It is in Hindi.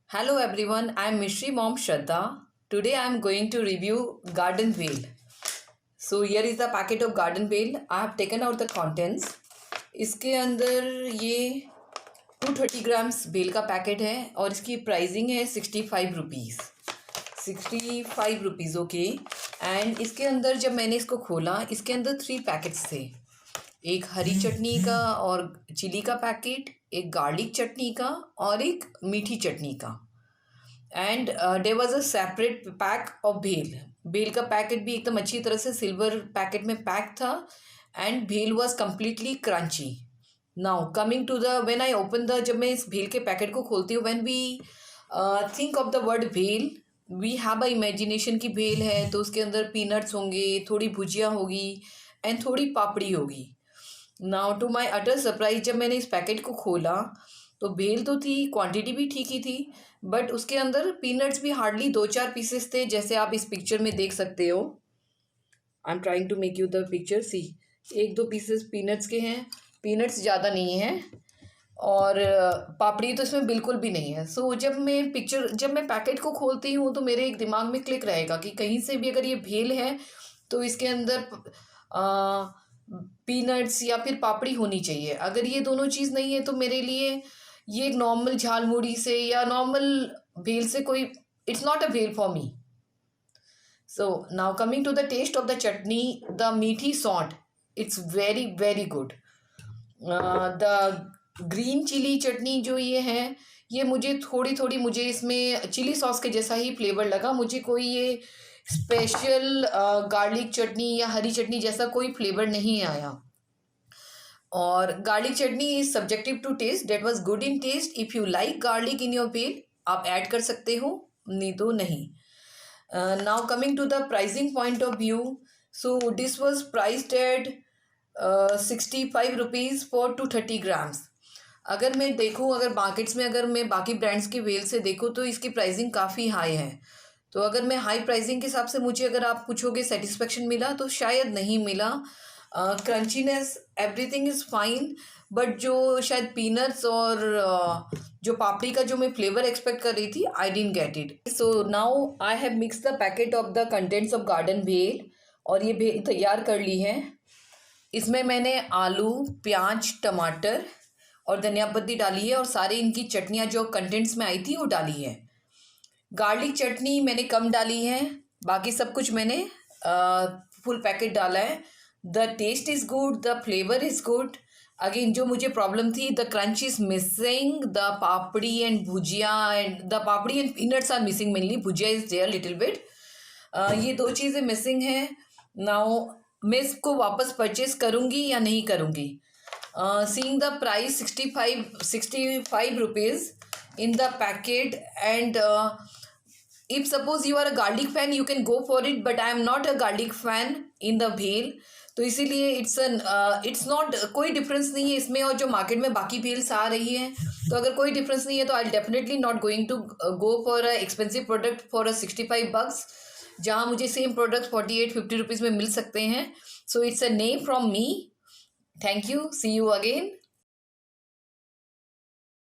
Hello everyone, I am Mishri Mom Shraddha. Today I am going to review garden bale. So here is the packet of garden bale. I have taken out the contents. इसके अंदर ये 230 ग्राम्स बेल का पैकेट है और इसकी प्राइसिंग है 65 रुपीज़ 65 रुपीज़ ओके। एंड इसके अंदर जब मैंने इसको खोला इसके अंदर 3 पैकेट्स थे, एक हरी चटनी का और चिली का पैकेट, एक गार्लिक चटनी का और एक मीठी चटनी का। And there was a separate pack of bhel का पैकेट भी एकदम अच्छी तरह से सिल्वर पैकेट में पैक था and bhel was completely crunchy. Now coming to the when I open the, जब मैं इस भेल के पैकेट को खोलती हूँ, when we think of the word bhel we have a imagination की भेल है तो उसके अंदर पीनट्स होंगे, थोड़ी भुजिया होगी एंड थोड़ी पापड़ी होगी। Now to my utter surprise जब मैंने इस पैकेट को खोला तो भेल तो थी, क्वांटिटी भी ठीक ही थी, बट उसके अंदर पीनट्स भी हार्डली 2-4 पीसेस थे, जैसे आप इस पिक्चर में देख सकते हो। I am trying to make you the picture see. 1-2 pieces peanuts के हैं, पीनट्स ज़्यादा नहीं हैं और पापड़ी तो इसमें बिल्कुल भी नहीं है। सो जब मैं पैकेट को खोलती हूँ तो मेरे एक दिमाग में क्लिक रहेगा कि कहीं से भी अगर ये भेल है तो इसके अंदर पीनट्स या फिर पापड़ी होनी चाहिए। अगर ये दोनों चीज़ नहीं है तो मेरे लिए ये एक नॉर्मल झालमुड़ी से या नॉर्मल भेल से कोई, it's not a bhel for me. So now coming to the taste of the chutney, the मीठी salt, it's very very good. The green chilli chutney जो ये है, ये मुझे थोड़ी मुझे इसमें चिली सॉस के जैसा ही फ्लेवर लगा। मुझे कोई ये स्पेशल गार्लिक चटनी या हरी चटनी जैसा कोई फ्लेवर नहीं आया। और garlic chutney is subjective to taste, that was good in taste. If you like garlic in your bhel आप ऐड कर सकते हो, नहीं तो नहीं। Now coming to the pricing point of view, so this was priced at 65 rupees for 230 grams. अगर मैं देखूँ, अगर मार्केट्स में अगर मैं बाकी ब्रांड्स की भेल से देखूँ तो इसकी प्राइसिंग काफ़ी हाई है। तो अगर मैं हाई प्राइसिंग के हिसाब से मुझे अगर आप पूछोगे सेटिस्फेक्शन मिला तो शायद नहीं मिला। Crunchiness everything is fine, but जो शायद पीनट्स और जो पापड़ी का जो मैं फ्लेवर एक्सपेक्ट कर रही थी, I didn't get it. So now I have mix the packet of the contents of garden भेल और ये भेल तैयार कर ली है। इसमें मैंने आलू, प्याज, टमाटर और धनिया पत्ती डाली है और सारी इनकी चटनियाँ जो कंटेंट्स में आई थी वो डाली है। गार्लिक चटनी मैंने कम डाली है, बाकी सब कुछ मैंने फुल पैकेट डाला है। The taste is good, the flavour is good. Again जो मुझे प्रॉब्लम थी, the crunch is missing, the papdi and bhujia and the papdi and peanuts are missing mainly, bhujia is there little bit. ये 2 चीज़ें मिसिंग हैं। नाउ मैं इसको वापस परचेज करूँगी या नहीं करूँगी। Seeing the price 65 rupees in the packet, and if suppose you are a garlic fan you can go for it, but I am not a garlic fan in the भेल, तो इसीलिए इट्स नॉट, कोई डिफरेंस नहीं है इसमें और जो मार्केट में बाकी भेल्स आ रही हैं। तो अगर कोई डिफरेंस नहीं है तो I definitely not going to go for a expensive product for a 65 bucks, जहाँ मुझे सेम प्रोडक्ट 48-50 रुपीज़ में मिल सकते हैं। सो it's a nay from me. Thank you, see you again.